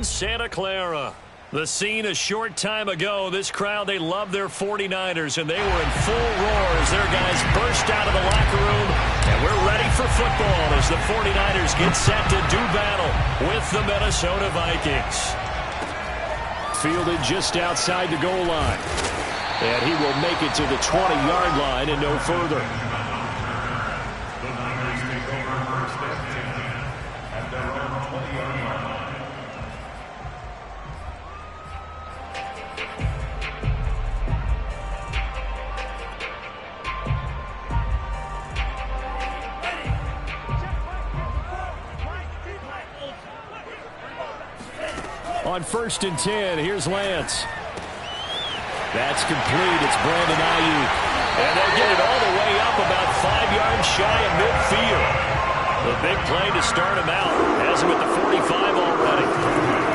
Santa Clara. The scene a short time ago. This crowd, they love their 49ers, and they were in full roar as their guys burst out of the locker room. And we're ready for football as the 49ers get set to do battle with the Minnesota Vikings. Fielded just outside the goal line. And he will make it to the 20-yard line and no further. On 1st and 10, here's Lance. That's complete. It's Brandon Ayuk. And they'll get it all the way up about 5 yards shy of midfield. The big play to start him out. Has him at the 45 already.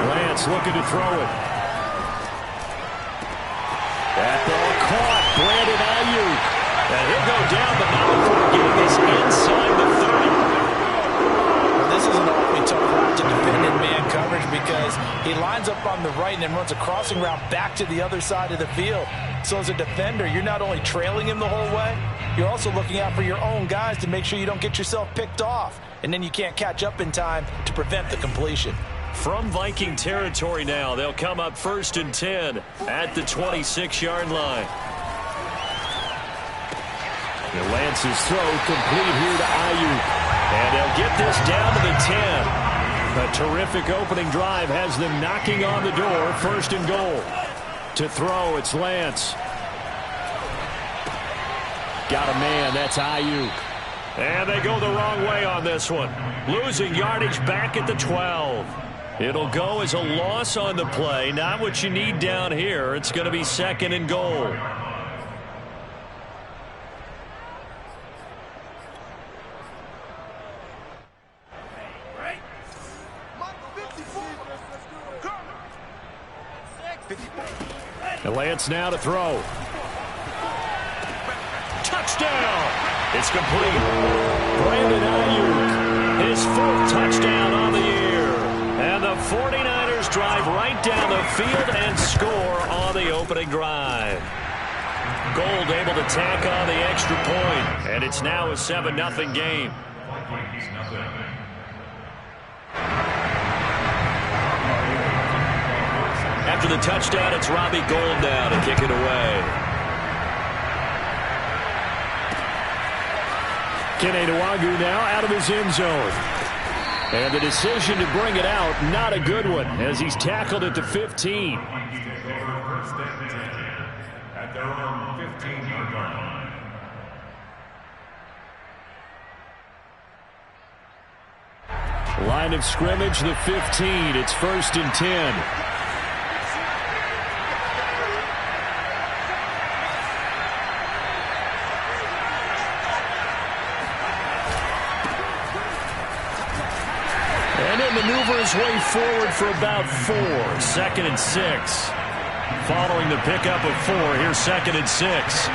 Lance looking to throw it. That ball caught. Brandon Ayuk. And he'll go down, but not before getting this inside the 30. This is an awfully tough route to defend in man coverage because he lines up on the right and then runs a crossing route back to the other side of the field. So as a defender, you're not only trailing him the whole way, you're also looking out for your own guys to make sure you don't get yourself picked off. And then you can't catch up in time to prevent the completion. From Viking territory now, they'll come up 1st and 10 at the 26-yard line. And Lance's throw complete here to Ayuk. And they'll get this down to the 10. A terrific opening drive has them knocking on the door. 1st and goal. To throw, it's Lance. Got a man, that's Ayuk. And they go the wrong way on this one. Losing yardage back at the 12. It'll go as a loss on the play. Not what you need down here. It's going to be 2nd and goal. And Lance now to throw. Touchdown! It's complete. Brandon Ayuk, his 4th touchdown on the year. And the 49ers drive right down the field and score on the opening drive. Gold able to tack on the extra point. And it's now a 7-0 game. After the touchdown, it's Robbie Gould now to kick it away. Kene Nwangwu now out of his end zone. And the decision to bring it out, not a good one, as he's tackled at the 15. At their own 15-yard line. Line of scrimmage, the 15. It's 1st and 10. Maneuver his way forward for about 4. 2nd and 6. Following the pickup of 4, here's 2nd and 6.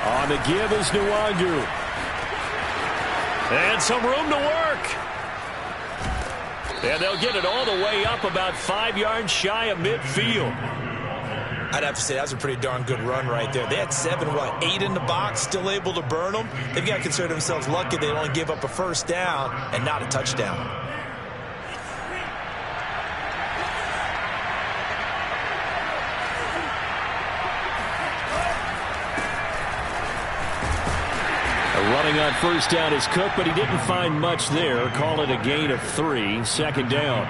On the give is Nwangwu. And some room to work. And they'll get it all the way up about 5 yards shy of midfield. I'd have to say that was a pretty darn good run right there. They had 8 in the box, still able to burn them. They've got to consider themselves lucky they only gave up a 1st down and not a touchdown. Running on 1st down is Cook, but he didn't find much there. Call it a gain of 3. 2nd down.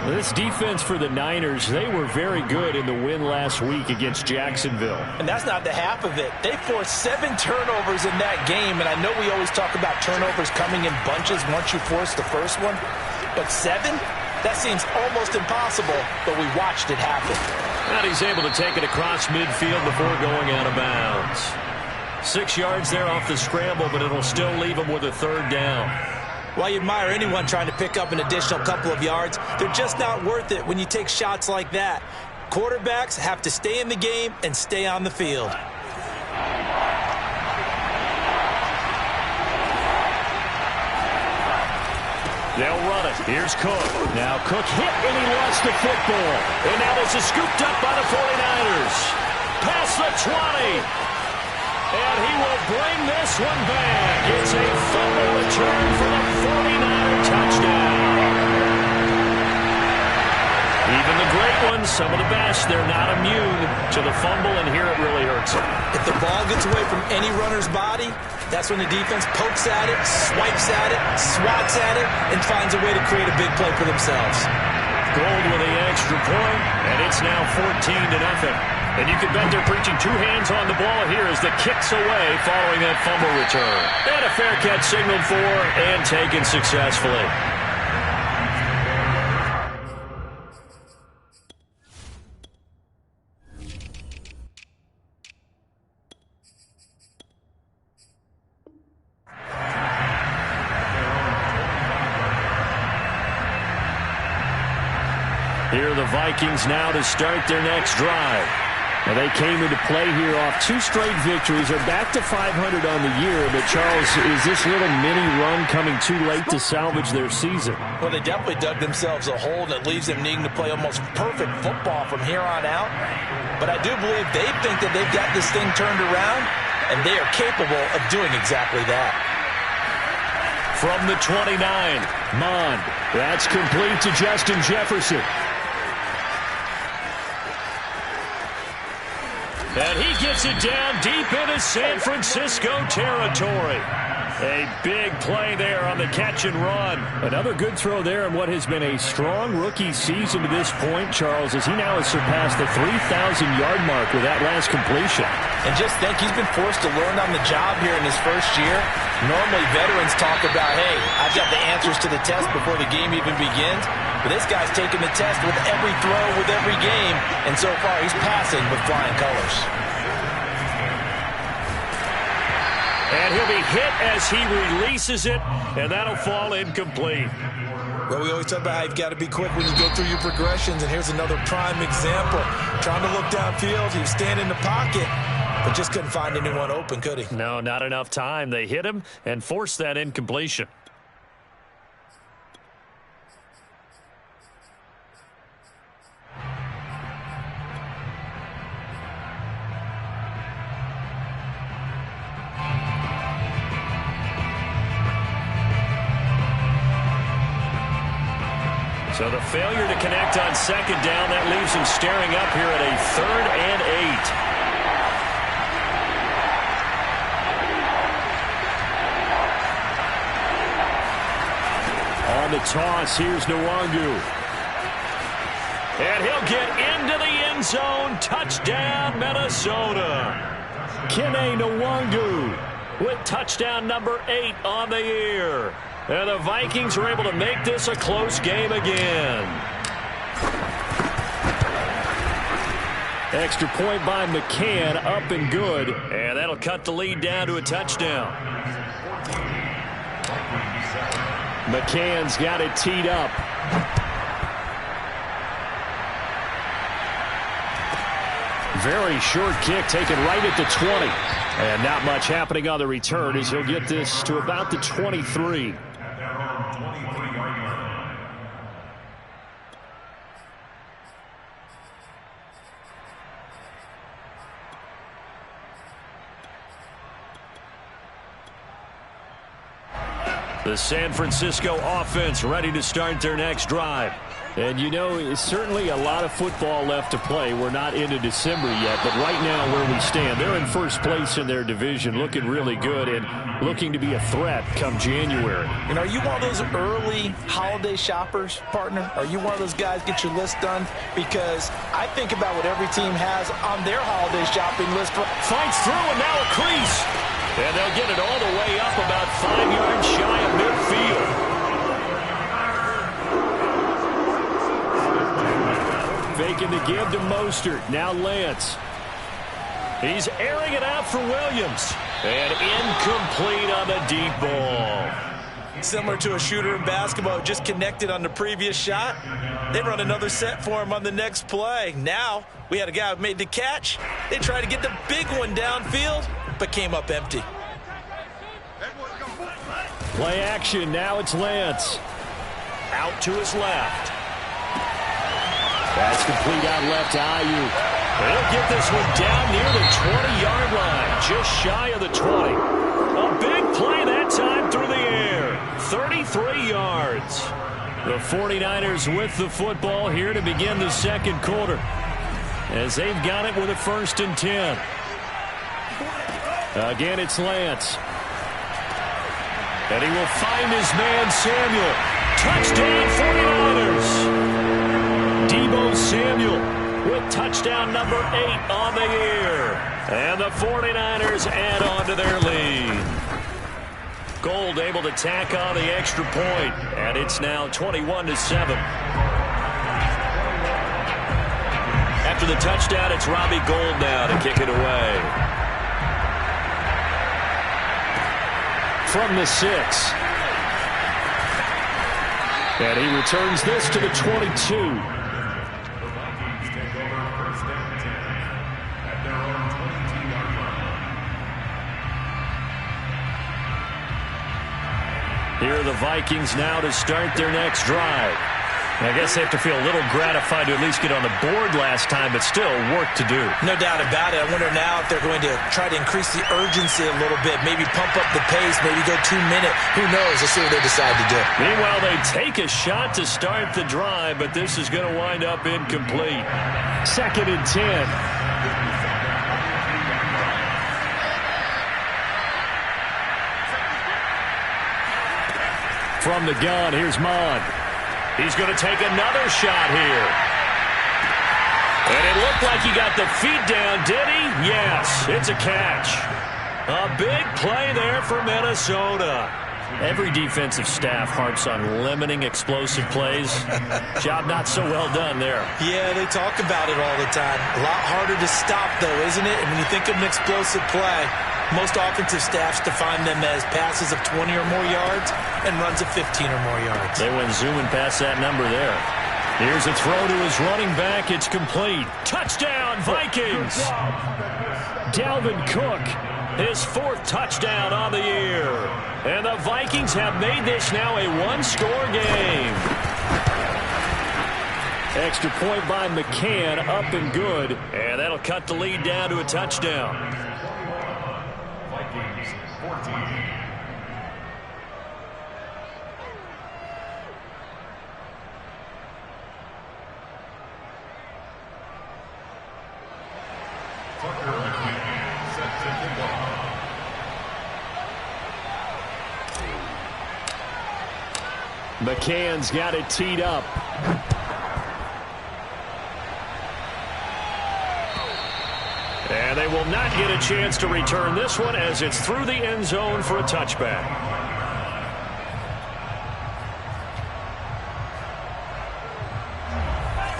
This defense for the Niners, they were very good in the win last week against Jacksonville. And that's not the half of it. They forced 7 turnovers in that game, and I know we always talk about turnovers coming in bunches once you force the first one. But 7? That seems almost impossible, but we watched it happen. And he's able to take it across midfield before going out of bounds. 6 yards there off the scramble, but it'll still leave him with a 3rd down. Well, you admire anyone trying to pick up an additional couple of yards. They're just not worth it when you take shots like that. Quarterbacks have to stay in the game and stay on the field. They'll run it. Here's Cook. Now Cook hit and he lost the football. And now this is scooped up by the 49ers. Past the 20. And he will bring this one back. It's a fumble return for the 49er touchdown. Even the great ones, some of the best, they're not immune to the fumble, and here it really hurts them. If the ball gets away from any runner's body, that's when the defense pokes at it, swipes at it, swats at it, and finds a way to create a big play for themselves. Gold with the extra point, and it's now 14-0. And you can bet they're preaching two hands on the ball here as the kick's away following that fumble return. And a fair catch signaled for and taken successfully. Here are the Vikings now to start their next drive. Now they came into play here off 2 straight victories. They're back to 500 on the year. But, Charles, is this little mini run coming too late to salvage their season? Well, they definitely dug themselves a hole that leaves them needing to play almost perfect football from here on out. But I do believe they think that they've got this thing turned around, and they are capable of doing exactly that. From the 29, Mond. That's complete to Justin Jefferson. And he gets it down deep into San Francisco territory. A big play there on the catch and run. Another good throw there in what has been a strong rookie season to this point, Charles, as he now has surpassed the 3,000-yard mark with that last completion. And just think, he's been forced to learn on the job here in his first year. Normally, veterans talk about, hey, I've got the answers to the test before the game even begins. But this guy's taking the test with every throw, with every game. And so far, he's passing with flying colors. And he'll be hit as he releases it, and that'll fall incomplete. Well, we always talk about how you've got to be quick when you go through your progressions, and here's another prime example. Trying to look downfield, he was standing in the pocket, but just couldn't find anyone open, could he? No, not enough time. They hit him and forced that incompletion. So the failure to connect on second down, that leaves him staring up here at a 3rd and 8. On the toss, here's Nwangu. And he'll get into the end zone. Touchdown, Minnesota. Kene Nwangu with touchdown number 8 on the year. And the Vikings are able to make this a close game again. Extra point by McCann, up and good. And that'll cut the lead down to a touchdown. McCann's got it teed up. Very short kick taken right at the 20. And not much happening on the return as he'll get this to about the 23. The San Francisco offense ready to start their next drive. And, you know, it's certainly a lot of football left to play. We're not into December yet, but right now where we stand, they're in first place in their division, looking really good and looking to be a threat come January. And are you one of those early holiday shoppers, partner? Are you one of those guys get your list done? Because I think about what every team has on their holiday shopping list. Fights through and now a crease. And they'll get it all the way up about 5 yards shy of midfield. Faking the give to Mostert. Now Lance. He's airing it out for Williams. And incomplete on the deep ball. Similar to a shooter in basketball who just connected on the previous shot. They run another set for him on the next play. Now we had a guy who made the catch. They tried to get the big one downfield, but came up empty. Play action. Now it's Lance. out to his left. That's complete out left to Ayuk. He'll get this one down near the 20-yard line, just shy of the 20. A big play that time through the air. 33 yards. The 49ers with the football here to begin the second quarter, as they've got it with a 1st and 10. Again, it's Lance. And he will find his man, Samuel. Touchdown, 49ers. Deebo Samuel with touchdown number 8 on the year. And the 49ers add on to their lead. Gold able to tack on the extra point, and it's now 21-7. After the touchdown, it's Robbie Gould now to kick it away. From the 6. And he returns this to the 22. Here are the Vikings now to start their next drive. And I guess they have to feel a little gratified to at least get on the board last time, but still work to do. No doubt about it. I wonder now if they're going to try to increase the urgency a little bit, maybe pump up the pace, maybe go 2-minute. Who knows? Let's see what they decide to do. Meanwhile, they take a shot to start the drive, but this is going to wind up incomplete. 2nd and 10. From the gun, here's Mon. He's going to take another shot here. And it looked like he got the feet down, did he? Yes, it's a catch. A big play there for Minnesota. Every defensive staff harps on limiting explosive plays. Job not so well done there. Yeah, they talk about it all the time. A lot harder to stop, though, isn't it? And when you think of an explosive play, most offensive staffs define them as passes of 20 or more yards and runs of 15 or more yards. They went zooming past that number there. Here's a throw to his running back. It's complete. Touchdown, Vikings! Dalvin Cook, his 4th touchdown on the year. And the Vikings have made this now a 1-score game. Extra point by McCann, up and good. And that'll cut the lead down to a touchdown. Vikings 14. McCann's got it teed up. And they will not get a chance to return this one as it's through the end zone for a touchback.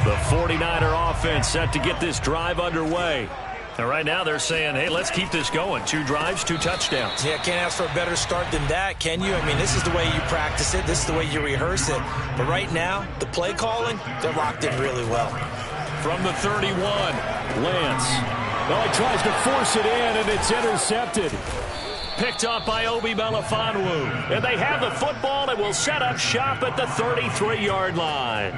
The 49er offense set to get this drive underway. And right now they're saying, hey, let's keep this going. 2 drives, 2 touchdowns. Yeah, can't ask for a better start than that, can you? I mean, this is the way you practice it. This is the way you rehearse it. But right now, the play calling, they're locked in really well. From the 31, Lance. Well, he tries to force it in, and it's intercepted. Picked up by Obi Melifonwu. And they have the football and will set up shop at the 33-yard line.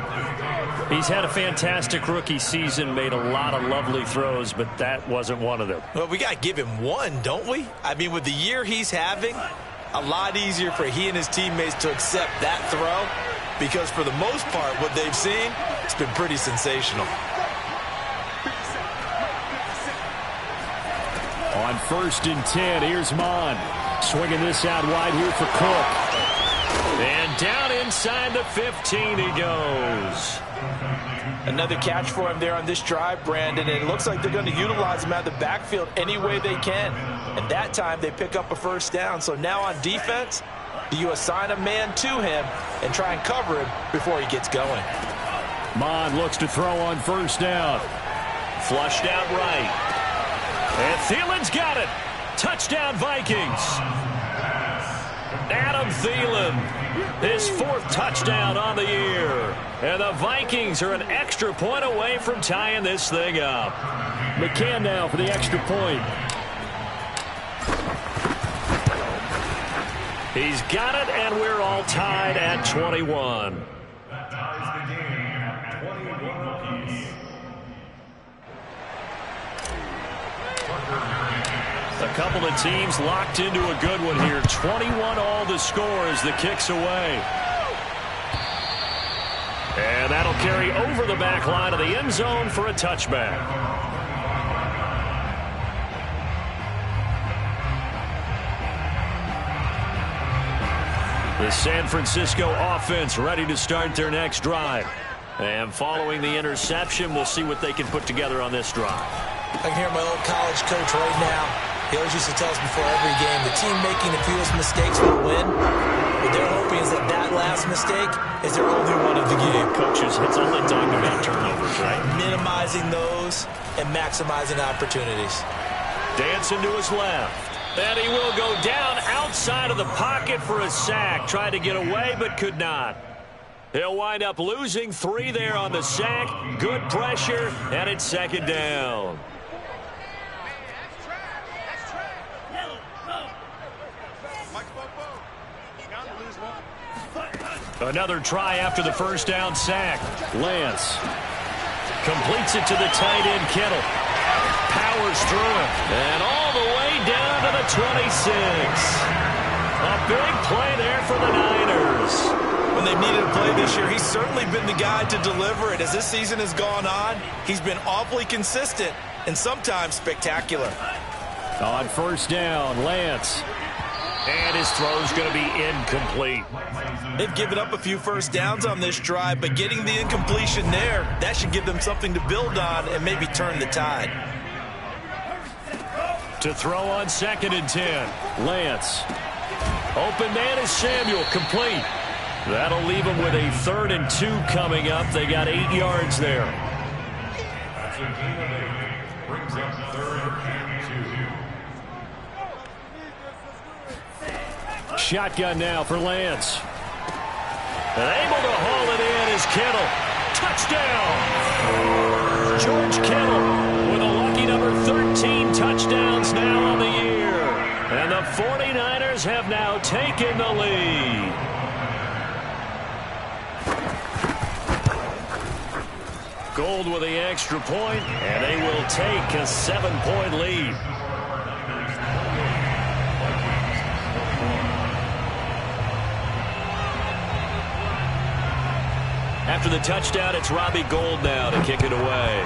He's had a fantastic rookie season, made a lot of lovely throws, but that wasn't one of them. Well, we got to give him one, don't we? I mean, with the year he's having, a lot easier for he and his teammates to accept that throw, because for the most part, what they've seen, it's been pretty sensational. On 1st and 10, here's Mon. Swinging this out wide here for Cook. And down inside the 15 he goes. Another catch for him there on this drive, Brandon, and it looks like they're going to utilize him out of the backfield any way they can. And that time they pick up a 1st down. So now on defense, do you assign a man to him and try and cover him before he gets going? Mon looks to throw on 1st down. Flushed out right. And Thielen's got it. Touchdown, Vikings. Adam Thielen, his 4th touchdown on the year. And the Vikings are an extra point away from tying this thing up. McCann now for the extra point. He's got it, and we're all tied at 21. A couple of teams locked into a good one here. 21 all the score as the kick's away. And that'll carry over the back line of the end zone for a touchback. The San Francisco offense ready to start their next drive. And following the interception, we'll see what they can put together on this drive. I can hear my old college coach right now. He always used to tell us before every game, the team making the fewest mistakes will win. What they're hoping is that that last mistake is their only one of the game. Coaches, it's all they talk about turnovers, right? Minimizing those and maximizing opportunities. Dancing to his left. And he will go down outside of the pocket for a sack. Tried to get away, but could not. He'll wind up losing 3 there on the sack. Good pressure, and it's second down. Another try after the first down sack. Lance completes it to the tight end, Kittle. Powers through it. And all the way down to the 26. A big play there for the Niners. When they've needed a play this year, he's certainly been the guy to deliver it. As this season has gone on, he's been awfully consistent and sometimes spectacular. On first down, Lance. And his throw's going to be incomplete. They've given up a few first downs on this drive, but getting the incompletion there, that should give them something to build on and maybe turn the tide. To throw on 2nd and 10. Lance. Open man is Samuel, complete. That'll leave them with a 3rd and 2 coming up. They got 8 yards there. Brings up 3rd and 2. Shotgun now for Lance. And able to haul it in is Kittle. Touchdown! George Kittle with a lucky number 13 touchdowns now on the year. And the 49ers have now taken the lead. Gold with the extra point, and they will take a 7-point lead. After the touchdown, it's Robbie Gould now to kick it away.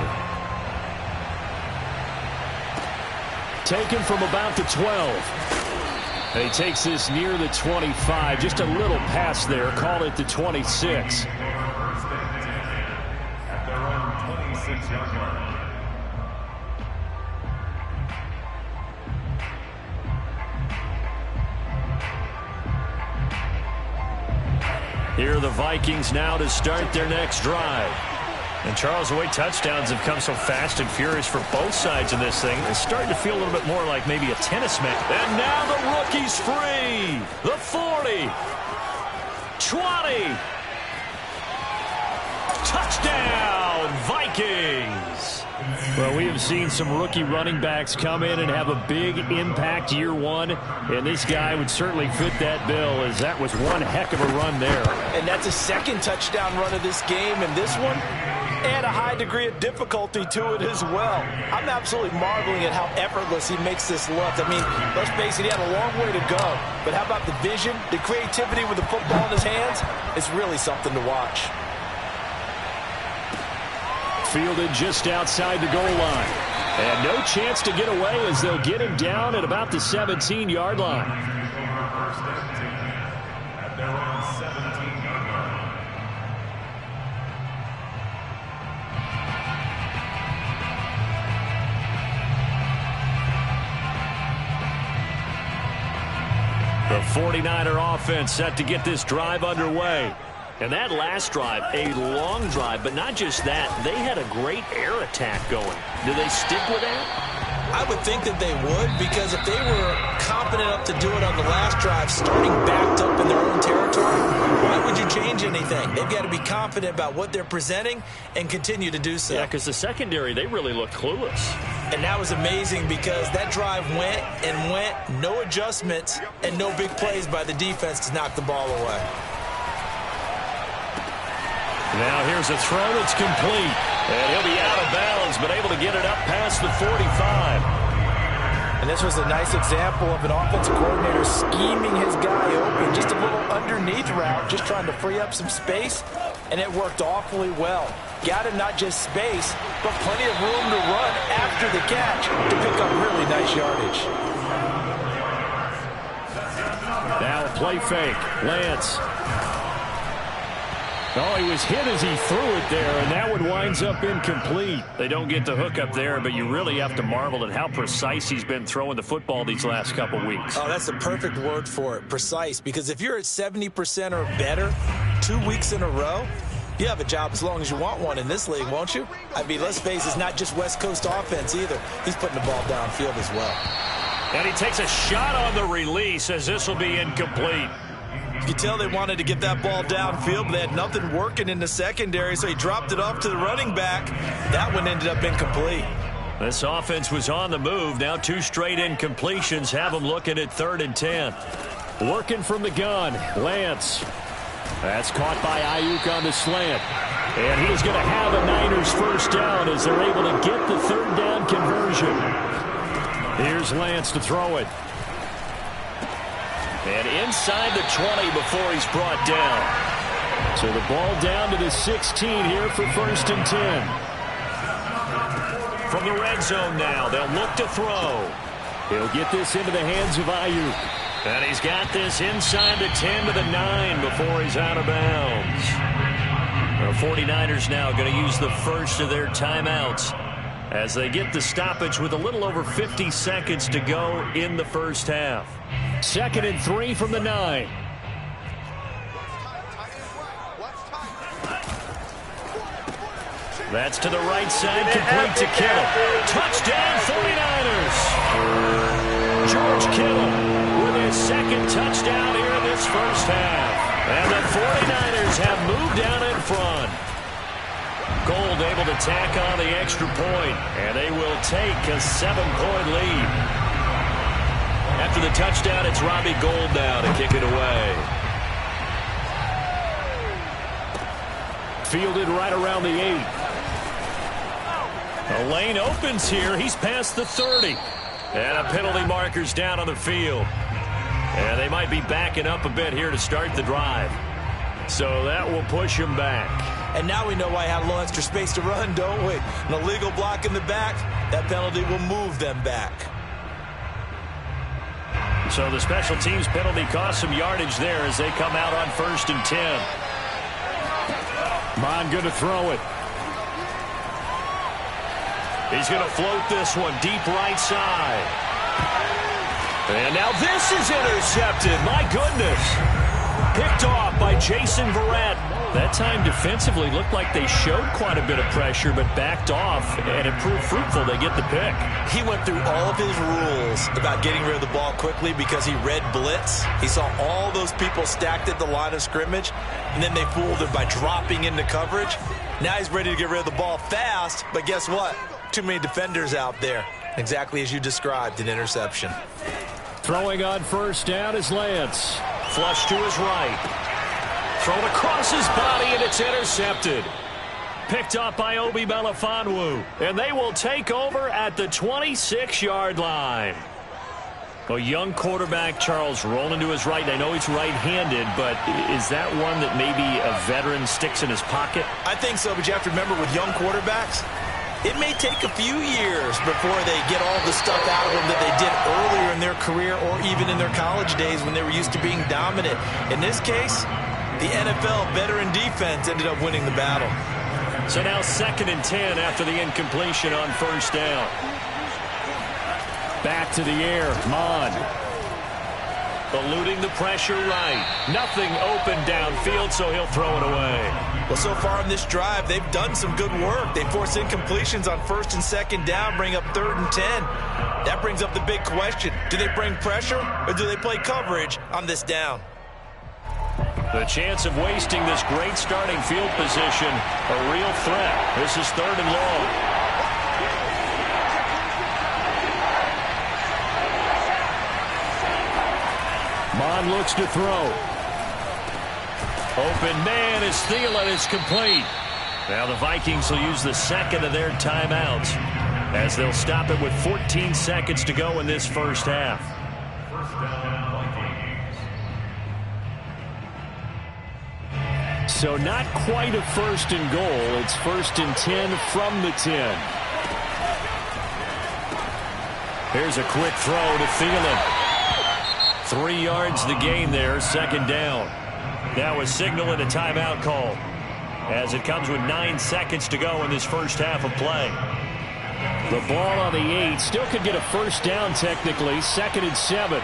Taken from about the 12. And he takes this near the 25. Just a little pass there. Call it the 26. Here are the Vikings now to start their next drive. And Charles, the way touchdowns have come so fast and furious for both sides in this thing, it's starting to feel a little bit more like maybe a tennis match. And now the rookie's free. The 40. 20. Touchdown, Vikings. Well, we have seen some rookie running backs come in and have a big impact year one, and this guy would certainly fit that bill, as that was one heck of a run there. And that's a 2nd touchdown run of this game, and this one, add a high degree of difficulty to it as well. I'm absolutely marveling at how effortless he makes this look. I mean, let's face it, he had a long way to go, but how about the vision, the creativity with the football in his hands? It's really something to watch. Fielded just outside the goal line. And no chance to get away as they'll get him down at about the 17-yard line. At their own 17-yard line. The 49er offense set to get this drive underway. And that last drive, a long drive, but not just that. They had a great air attack going. Do they stick with that? I would think that they would, because if they were confident enough to do it on the last drive, starting backed up in their own territory, why would you change anything? They've got to be confident about what they're presenting and continue to do so. Yeah, because the secondary, they really looked clueless. And that was amazing, because that drive went and went, no adjustments, and no big plays by the defense to knock the ball away. Now here's a throw that's complete. And he'll be out of bounds, but able to get it up past the 45. And this was a nice example of an offensive coordinator scheming his guy open. Just a little underneath route, just trying to free up some space, and it worked awfully well. Got him not just space, but plenty of room to run after the catch to pick up really nice yardage. Now a play fake. Lance. Oh, he was hit as he threw it there, and that one winds up incomplete. They don't get the hook up there, but you really have to marvel at how precise he's been throwing the football these last couple weeks. Oh, that's the perfect word for it, precise, because if you're at 70% or better 2 weeks in a row, you have a job as long as you want one in this league, won't you? I mean, let's face it, it's not just West Coast offense either. He's putting the ball downfield as well. And he takes a shot on the release as this will be incomplete. You could tell they wanted to get that ball downfield, but they had nothing working in the secondary, so he dropped it off to the running back. That one ended up incomplete. This offense was on the move. Now 2 straight incompletions have them looking at 3rd and 10. Working from the gun, Lance. That's caught by Ayuk on the slant. And he's going to have a Niners first down as they're able to get the 3rd down conversion. Here's Lance to throw it. And inside the 20 before he's brought down. So the ball down to the 16 here for 1st and 10. From the red zone now, they'll look to throw. He'll get this into the hands of Ayuk. And he's got this inside the 10 to the 9 before he's out of bounds. The 49ers now going to use the first of their timeouts as they get the stoppage with a little over 50 seconds to go in the first half. 2nd and 3 from the 9. That's to the right side, complete to Kittle. Touchdown 49ers! George Kittle with his 2nd touchdown here in this first half. And the 49ers have moved down in front. Gold able to tack on the extra point, and they will take a 7-point lead. After the touchdown, it's Robbie Gould now to kick it away. Fielded right around the 8. The lane opens here. He's past the 30. And a penalty marker's down on the field. And they might be backing up a bit here to start the drive. So that will push him back. And now we know why I had a little extra space to run, don't we? An illegal block in the back, that penalty will move them back. So the special teams penalty cost some yardage there as they come out on 1st and 10. Mon going to throw it. He's going to float this one deep right side. And now this is intercepted. My goodness. Picked off by Jason Verrett. That time defensively looked like they showed quite a bit of pressure but backed off, and it proved fruitful. They get the pick. He went through all of his rules about getting rid of the ball quickly because he read blitz. He saw all those people stacked at the line of scrimmage, and then they fooled him by dropping into coverage. Now he's ready to get rid of the ball fast, but guess what? Too many defenders out there. Exactly as you described, an interception. Throwing on 1st down is Lance. Flush to his right. Thrown across his body, and it's intercepted. Picked up by Obi Melifonwu. And they will take over at the 26-yard line. A young quarterback, Charles, rolling to his right. I know he's right-handed, but is that one that maybe a veteran sticks in his pocket? I think so, but you have to remember with young quarterbacks, it may take a few years before they get all the stuff out of them that they did earlier in their career or even in their college days when they were used to being dominant. In this case, the NFL veteran defense ended up winning the battle. So now 2nd and 10 after the incompletion on 1st down. Back to the air, Mon. Eluding the pressure right. Nothing open downfield, so he'll throw it away. Well, so far in this drive, they've done some good work. They force incompletions on 1st and 2nd down, bring up 3rd and 10. That brings up the big question. Do they bring pressure or do they play coverage on this down? The chance of wasting this great starting field position, a real threat. This is 3rd and long. Mon looks to throw. Open man is Thielen. It's complete. Now the Vikings will use the 2nd of their timeouts. as they'll stop it with 14 seconds to go in this first half. First down, Vikings. So not quite a first and goal. It's 1st and 10 from the 10. Here's a quick throw to Thielen. 3 yards the gain there, 2nd down. Now a signal and a timeout call, as it comes with 9 seconds to go in this first half of play. The ball on the 8. Still could get a first down technically. 2nd and 7.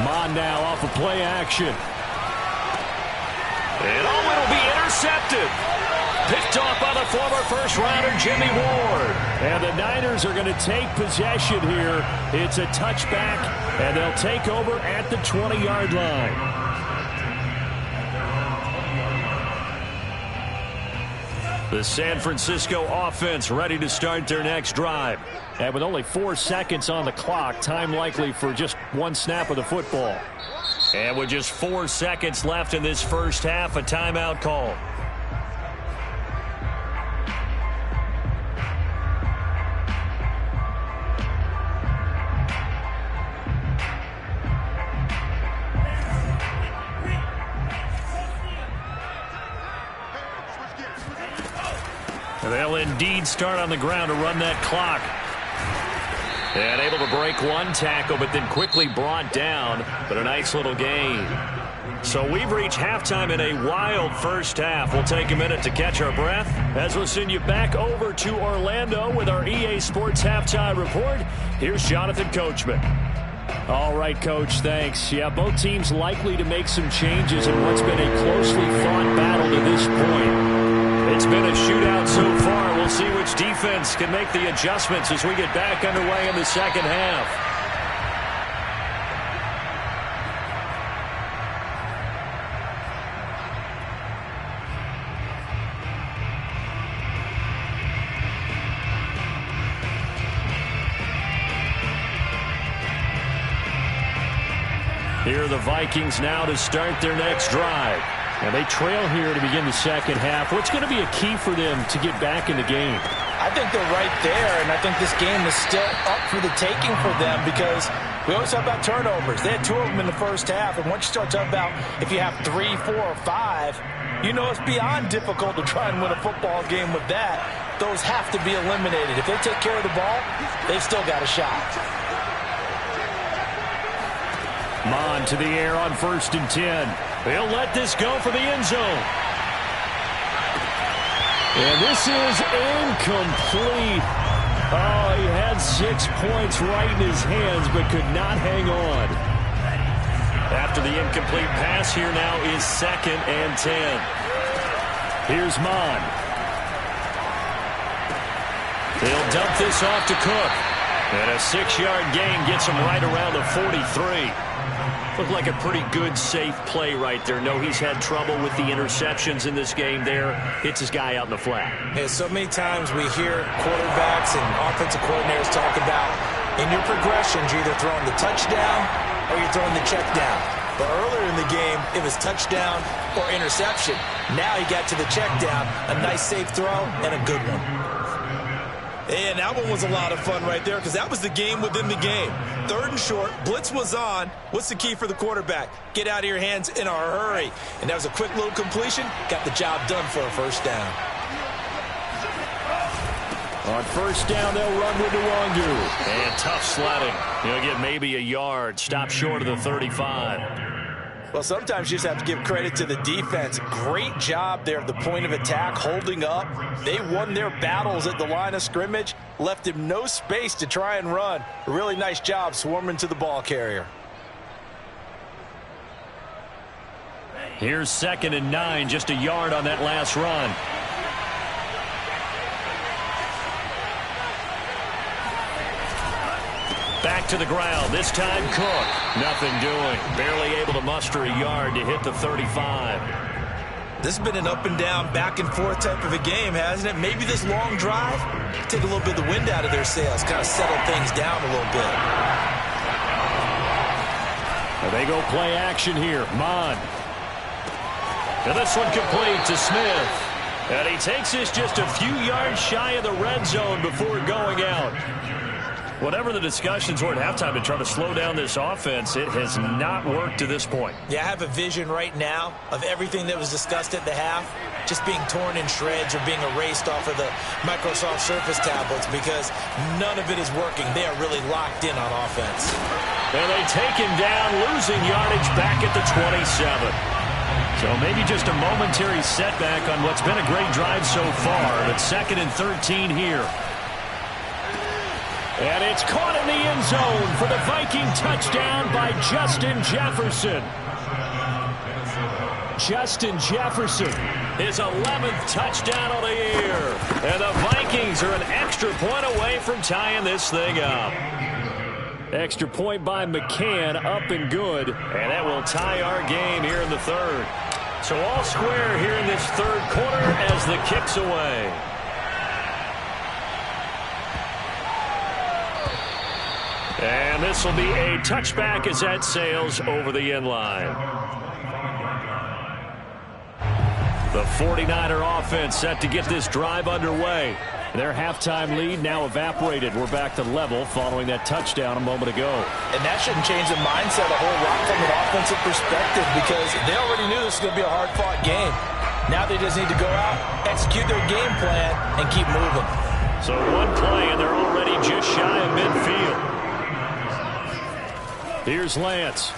Mon now off of play action. And it'll be intercepted. Picked off by the former first-rounder Jimmy Ward. And the Niners are going to take possession here. It's a touchback, and they'll take over at the 20-yard line. The San Francisco offense ready to start their next drive. And with only 4 seconds on the clock, time likely for just 1 snap of the football. And with just 4 seconds left in this first half, a timeout call. They'll indeed start on the ground to run that clock. And able to break 1 tackle, but then quickly brought down. But a nice little gain. So we've reached halftime in a wild first half. We'll take a minute to catch our breath as we'll send you back over to Orlando with our EA Sports Halftime Report. Here's Jonathan Coachman. All right, Coach, thanks. Yeah, both teams likely to make some changes in what's been a closely fought battle to this point. It's been a shootout so far. We'll see which defense can make the adjustments as we get back underway in the second half. Here are the Vikings now to start their next drive. And they trail here to begin the second half. What's going to be a key for them to get back in the game? I think they're right there, and I think this game is still up for the taking for them because we always talk about turnovers. They had 2 of them in the first half, and once you start talking about if you have 3, 4, or 5, you know it's beyond difficult to try and win a football game with that. Those have to be eliminated. If they take care of the ball, they've still got a shot. Mon to the air on 1st and 10. They'll let this go for the end zone. And this is incomplete. Oh, he had 6 points right in his hands, but could not hang on. After the incomplete pass, here now is 2nd and 10. Here's Mon. They'll dump this off to Cook. And a 6-yard gain gets him right around the 43. Looked like a pretty good, safe play right there. No, he's had trouble with the interceptions in this game there. Hits his guy out in the flat. And so many times we hear quarterbacks and offensive coordinators talk about in your progressions, you're either throwing the touchdown or you're throwing the check down. But earlier in the game, it was touchdown or interception. Now he got to the check down, a nice safe throw, and a good one. And that one was a lot of fun right there because that was the game within the game. 3rd and short, blitz was on. What's the key for the quarterback? Get out of your hands in a hurry. And that was a quick little completion. Got the job done for a first down. On 1st down, they'll run with Nwangu. And tough sledding. He'll get maybe a yard. Stop short of the 35. Well, sometimes you just have to give credit to the defense. Great job there at the point of attack, holding up. They won their battles at the line of scrimmage, left him no space to try and run. A really nice job swarming to the ball carrier. Here's 2nd and 9, just a yard on that last run. Back to the ground, this time Cook. Nothing doing. Barely able to muster a yard to hit the 35. This has been an up and down, back and forth type of a game, hasn't it? Maybe this long drive, take a little bit of the wind out of their sails, kind of settle things down a little bit. They go play action here. Mon. And this one complete to Smith. And he takes this just a few yards shy of the red zone before going out. Whatever the discussions were at halftime to try to slow down this offense, it has not worked to this point. Yeah, I have a vision right now of everything that was discussed at the half just being torn in shreds or being erased off of the Microsoft Surface tablets because none of it is working. They are really locked in on offense. And they take him down, losing yardage back at the 27. So maybe just a momentary setback on what's been a great drive so far, but 2nd and 13 here. And it's caught in the end zone for the Viking touchdown by Justin Jefferson. Justin Jefferson. His 11th touchdown of the year. And the Vikings are an extra point away from tying this thing up. Extra point by McCann, up and good. And that will tie our game here in the 3rd. So all square here in this 3rd quarter as the kick's away. And this will be a touchback as that sails over the end line. The 49er offense set to get this drive underway. Their halftime lead now evaporated. We're back to level following that touchdown a moment ago. And that shouldn't change the mindset a whole lot from an offensive perspective because they already knew this was going to be a hard-fought game. Now they just need to go out, execute their game plan, and keep moving. So one play, and they're already just shy of midfield. Here's Lance.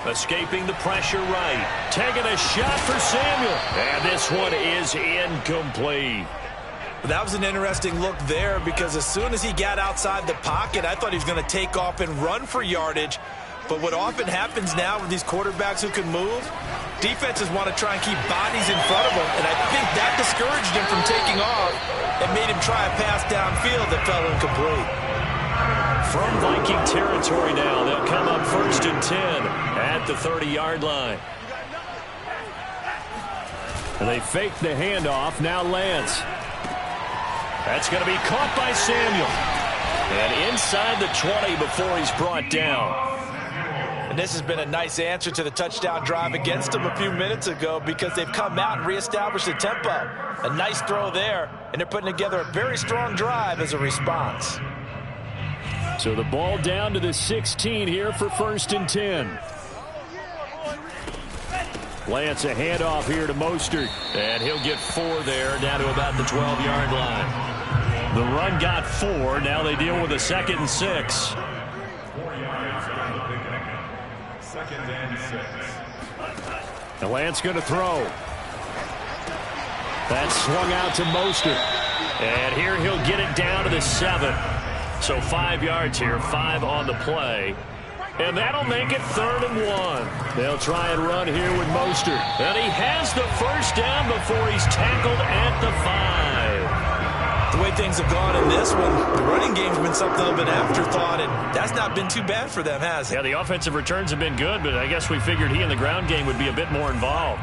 Escaping the pressure right. Taking a shot for Samuel. And this one is incomplete. That was an interesting look there because as soon as he got outside the pocket, I thought he was going to take off and run for yardage. But what often happens now with these quarterbacks who can move, defenses want to try and keep bodies in front of them. And I think that discouraged him from taking off and made him try a pass downfield that fell incomplete. From Viking territory now, they'll come up 1st and 10 at the 30-yard line. And they fake the handoff. Now Lance. That's going to be caught by Samuel. And inside the 20 before he's brought down. And this has been a nice answer to the touchdown drive against them a few minutes ago because they've come out and reestablished the tempo. A nice throw there, and they're putting together a very strong drive as a response. So the ball down to the 16 here for 1st and 10. Lance, a handoff here to Mostert. And he'll get 4 there, down to about the 12-yard line. The run got 4. Now they deal with a 2nd and 6. 4 yards on the pickup. 2nd and 6. And Lance going to throw. That's swung out to Mostert. And here he'll get it down to the 7. So 5 yards here, 5 on the play. And that'll make it 3rd and 1. They'll try and run here with Mostert. And he has the 1st down before he's tackled at the 5. The way things have gone in this one, the running game's been something of an afterthought, and that's not been too bad for them, has it? Yeah, the offensive returns have been good, but I guess we figured he in the ground game would be a bit more involved.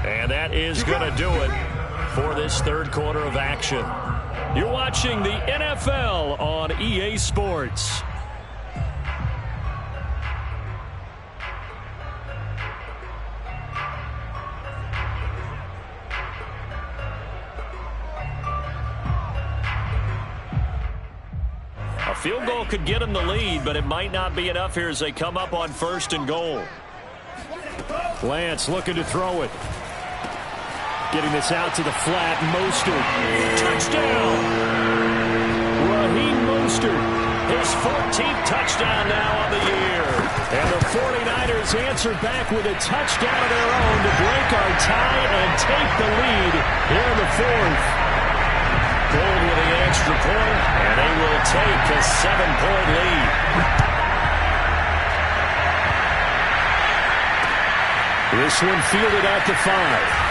And that is going to do it for this 3rd quarter of action. You're watching the NFL on EA Sports. A field goal could get them the lead, but it might not be enough here as they come up on 1st and goal. Lance looking to throw it. Getting this out to the flat. Mostert. Touchdown! Raheem Mostert. His 14th touchdown now on the year. And the 49ers answer back with a touchdown of their own to break our tie and take the lead here in the 4th. Gold with the extra point, and they will take a 7-point lead. This one fielded at the 5.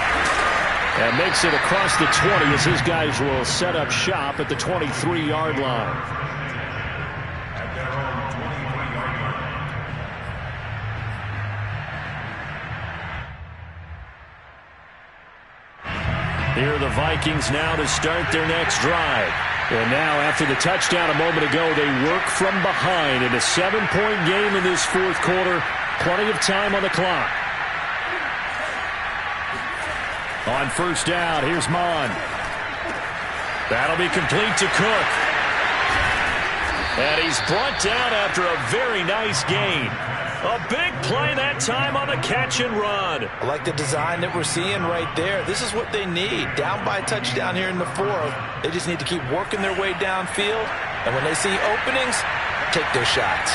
And makes it across the 20 as his guys will set up shop at the 23-yard line. Here are the Vikings now to start their next drive. And now, after the touchdown a moment ago, they work from behind in a 7-point game in this fourth quarter. Plenty of time on the clock. On first down, here's Mon. That'll be complete to Cook. And he's brought down after a very nice gain. A big play that time on the catch and run. I like the design that we're seeing right there. This is what they need. Down by a touchdown here in the fourth. They just need to keep working their way downfield. And when they see openings, take their shots.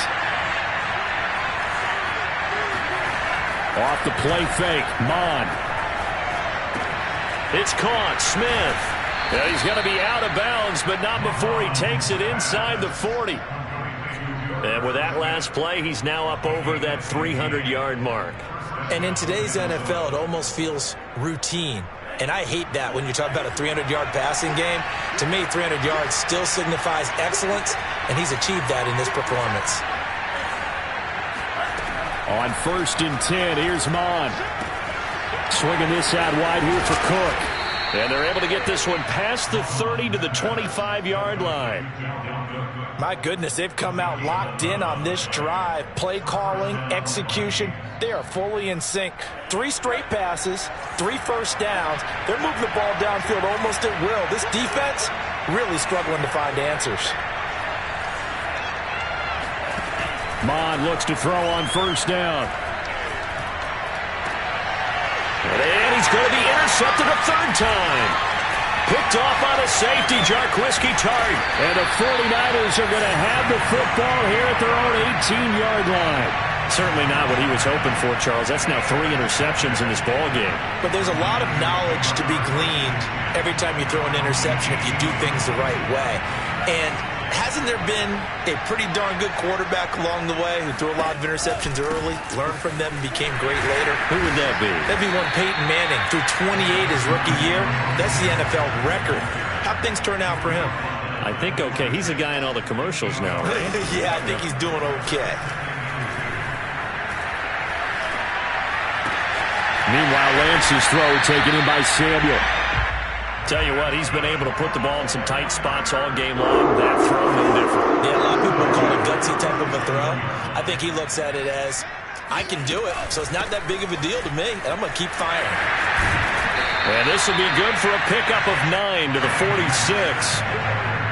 Off the play fake, Mon. It's caught, Smith. Yeah, he's going to be out of bounds, but not before he takes it inside the 40. And with that last play, he's now up over that 300-yard mark. And in today's NFL, it almost feels routine. And I hate that when you talk about a 300-yard passing game. To me, 300 yards still signifies excellence, and he's achieved that in this performance. On first and 10, here's Mon. Swinging this out wide here for Cook. And they're able to get this one past the 30 to the 25-yard line. My goodness, they've come out locked in on this drive. Play calling, execution, they are fully in sync. 3 straight passes, 3 first downs. They're moving the ball downfield almost at will. This defense really struggling to find answers. Mon looks to throw on first down. And he's going to be intercepted a third time. Picked off by the safety, Jarquiski Tart. And the 49ers are going to have the football here at their own 18-yard line. Certainly not what he was hoping for, Charles. That's now 3 interceptions in this ball game. But there's a lot of knowledge to be gleaned every time you throw an interception if you do things the right way. And hasn't there been a pretty darn good quarterback along the way who threw a lot of interceptions early, learned from them, and became great later? Who would that be? That'd be one Peyton Manning. Threw 28 his rookie year. That's the NFL record. How'd things turn out for him? I think okay. He's a guy in all the commercials now, right? Yeah, I think he's doing okay. Meanwhile, Lance's throw taken in by Samuel. Tell you what, he's been able to put the ball in some tight spots all game long. That throw, no different. Yeah, a lot of people call it gutsy type of a throw. I think he looks at it as, I can do it, so it's not that big of a deal to me, and I'm going to keep firing. And this will be good for a pickup of 9 to the 46.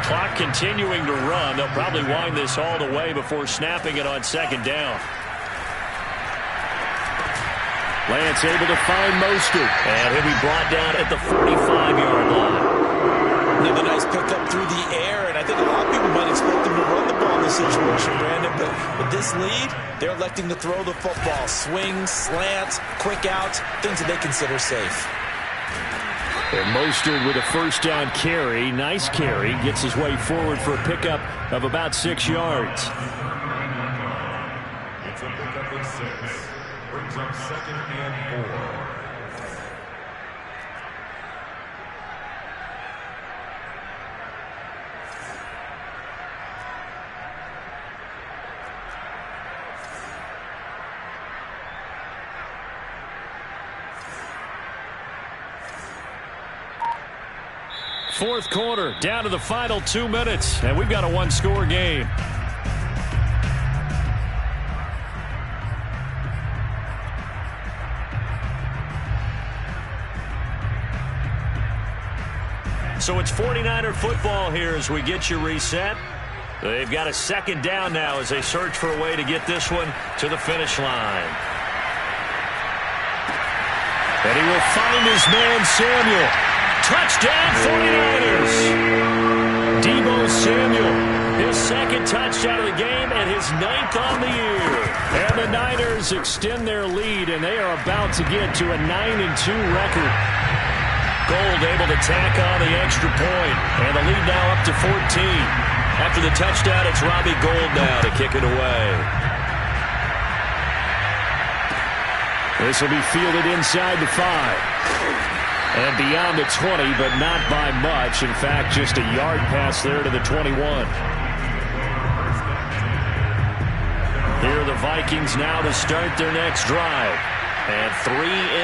Clock continuing to run. They'll probably wind this all the way before snapping it on second down. Lance able to find Mostert. And he'll be brought down at the 45-yard line. Another nice pickup through the air, and I think a lot of people might expect them to run the ball in this situation, Brandon, but with this lead, they're electing to throw the football. Swings, slants, quick outs, things that they consider safe. And Mostert with a first down carry. Nice carry. Gets his way forward for a pickup of about 6 yards. It's a pickup of 6. Brings up 2nd and 4. Fourth quarter, down to the final 2 minutes, and we've got a one-score game. So it's 49er football here as we get you reset. They've got a second down now as they search for a way to get this one to the finish line. And he will find his man, Samuel. Touchdown, 49ers! Deebo Samuel, his second touchdown of the game and his 9th on the year. And the Niners extend their lead, and they are about to get to a 9-2 record. Gold able to tack on the extra point, and the lead now up to 14. After the touchdown, it's Robbie Gould now to kick it away. This will be fielded inside the 5. And beyond the 20, but not by much. In fact, just a yard pass there to the 21. Here are the Vikings now to start their next drive. And 3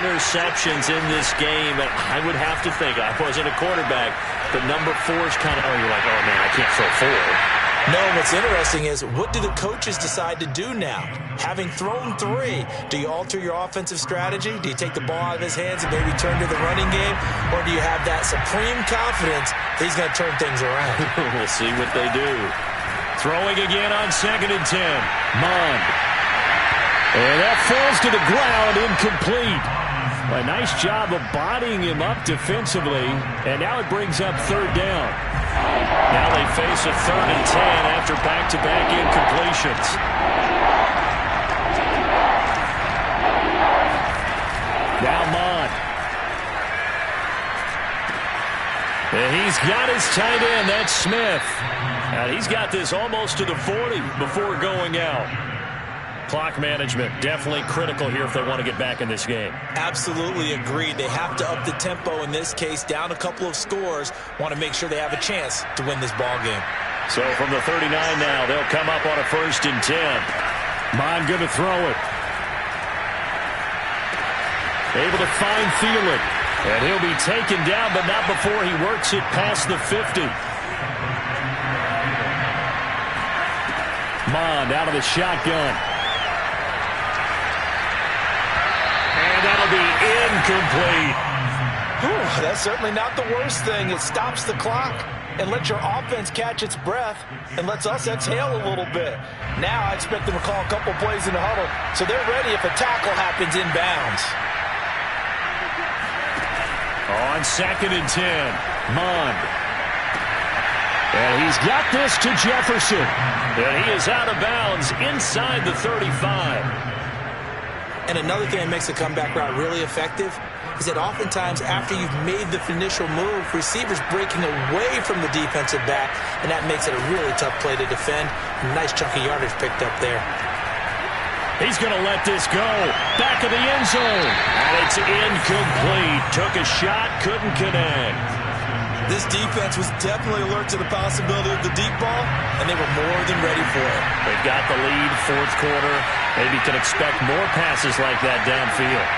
interceptions in this game. And I would have to think, I wasn't a quarterback, but number 4 is kind of, you're like, oh, man, I can't throw 4. No, what's interesting is, what do the coaches decide to do now? Having thrown 3, do you alter your offensive strategy? Do you take the ball out of his hands and maybe turn to the running game? Or do you have that supreme confidence that he's going to turn things around? We'll see what they do. Throwing again on 2nd and 10. Mond. And that falls to the ground, incomplete. A nice job of bodying him up defensively. And now it brings up 3rd down. Now they face a 3rd and 10 after back-to-back incompletions. Now Mond. And he's got his tight end, that's Smith. And he's got this almost to the 40 before going out. Clock management definitely critical here if they want to get back in this game. Absolutely agreed. They have to up the tempo in this case, down a couple of scores. Want to make sure they have a chance to win this ball game. So from the 39 now, they'll come up on a 1st and 10. Mond going to throw it. Able to find Thielen. And he'll be taken down, but not before he works it past the 50. Mond out of the shotgun. And that'll be incomplete. Whew, that's certainly not the worst thing. It stops the clock and lets your offense catch its breath and lets us exhale a little bit. Now I expect them to call a couple plays in the huddle so they're ready if a tackle happens inbounds. On 2nd and 10, Mond. And he's got this to Jefferson. And he is out of bounds inside the 35. And another thing that makes the comeback route really effective is that oftentimes after you've made the initial move, receivers breaking away from the defensive back, and that makes it a really tough play to defend. A nice chunk of yardage picked up there. He's going to let this go. Back of the end zone. And it's incomplete. Took a shot, couldn't connect. This defense was definitely alert to the possibility of the deep ball, and they were more than ready for it. They've got the lead, 4th quarter. Maybe can expect more passes like that downfield.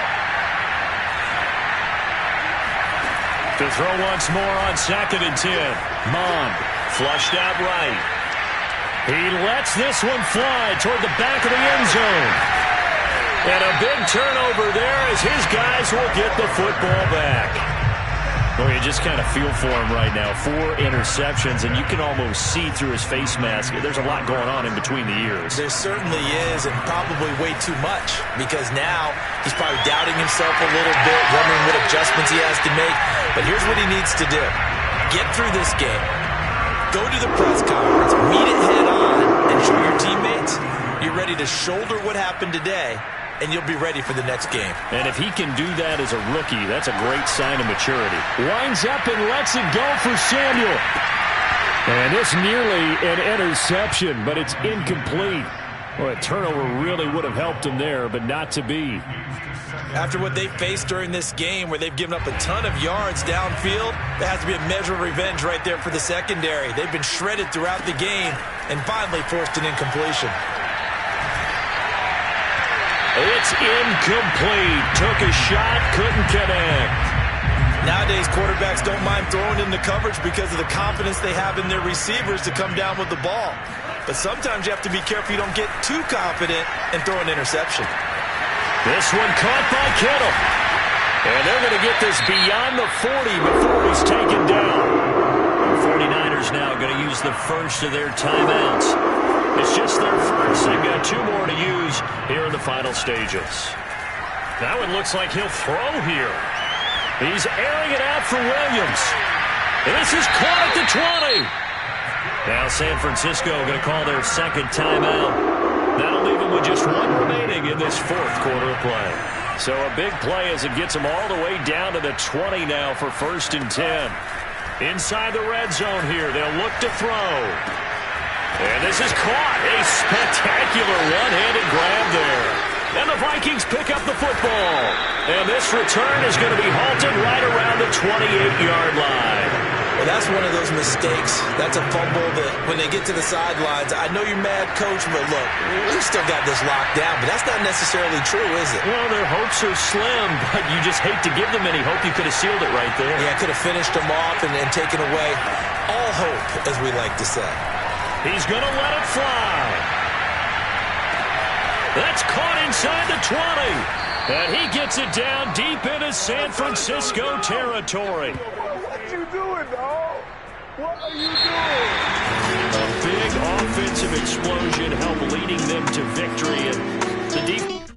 To throw once more on 2nd and 10. Mond flushed out right. He lets this one fly toward the back of the end zone. And a big turnover there as his guys will get the football back. Well, you just kind of feel for him right now. 4 interceptions, and you can almost see through his face mask. There's a lot going on in between the ears. There certainly is, and probably way too much, because now he's probably doubting himself a little bit, wondering what adjustments he has to make. But here's what he needs to do. Get through this game. Go to the press conference, meet it head on, and show your teammates you're ready to shoulder what happened today, and you'll be ready for the next game. And if he can do that as a rookie, that's a great sign of maturity. Winds up and lets it go for Samuel. And it's nearly an interception, but it's incomplete. Well, a turnover really would have helped him there, but not to be. After what they faced during this game where they've given up a ton of yards downfield, there has to be a measure of revenge right there for the secondary. They've been shredded throughout the game and finally forced an incompletion. It's incomplete. Took a shot, couldn't connect. Nowadays, quarterbacks don't mind throwing into coverage because of the confidence they have in their receivers to come down with the ball. But sometimes you have to be careful you don't get too confident and throw an interception. This one caught by Kittle. And they're going to get this beyond the 40 before he's taken down. The 49ers now going to use the first of their timeouts. It's just their first. They've got 2 more to use here in the final stages. Now it looks like he'll throw here. He's airing it out for Williams. And this is caught at the 20. Now San Francisco going to call their second timeout. That'll leave them with just 1 remaining in this 4th quarter of play. So a big play as it gets them all the way down to the 20 now for 1st and 10. Inside the red zone here, they'll look to throw. And this is caught. A spectacular one-handed grab there. And the Vikings pick up the football. And this return is going to be halted right around the 28-yard line. Well, that's one of those mistakes. That's a fumble that when they get to the sidelines, I know you're mad, Coach, but look, we still got this locked down. But that's not necessarily true, is it? Well, their hopes are slim, but you just hate to give them any hope. You could have sealed it right there. Yeah, could have finished them off and taken away all hope, as we like to say. He's going to let it fly. That's caught inside the 20. And he gets it down deep into San Francisco territory. What you doing, dog? What are you doing? A big offensive explosion helped leading them to victory. And the defense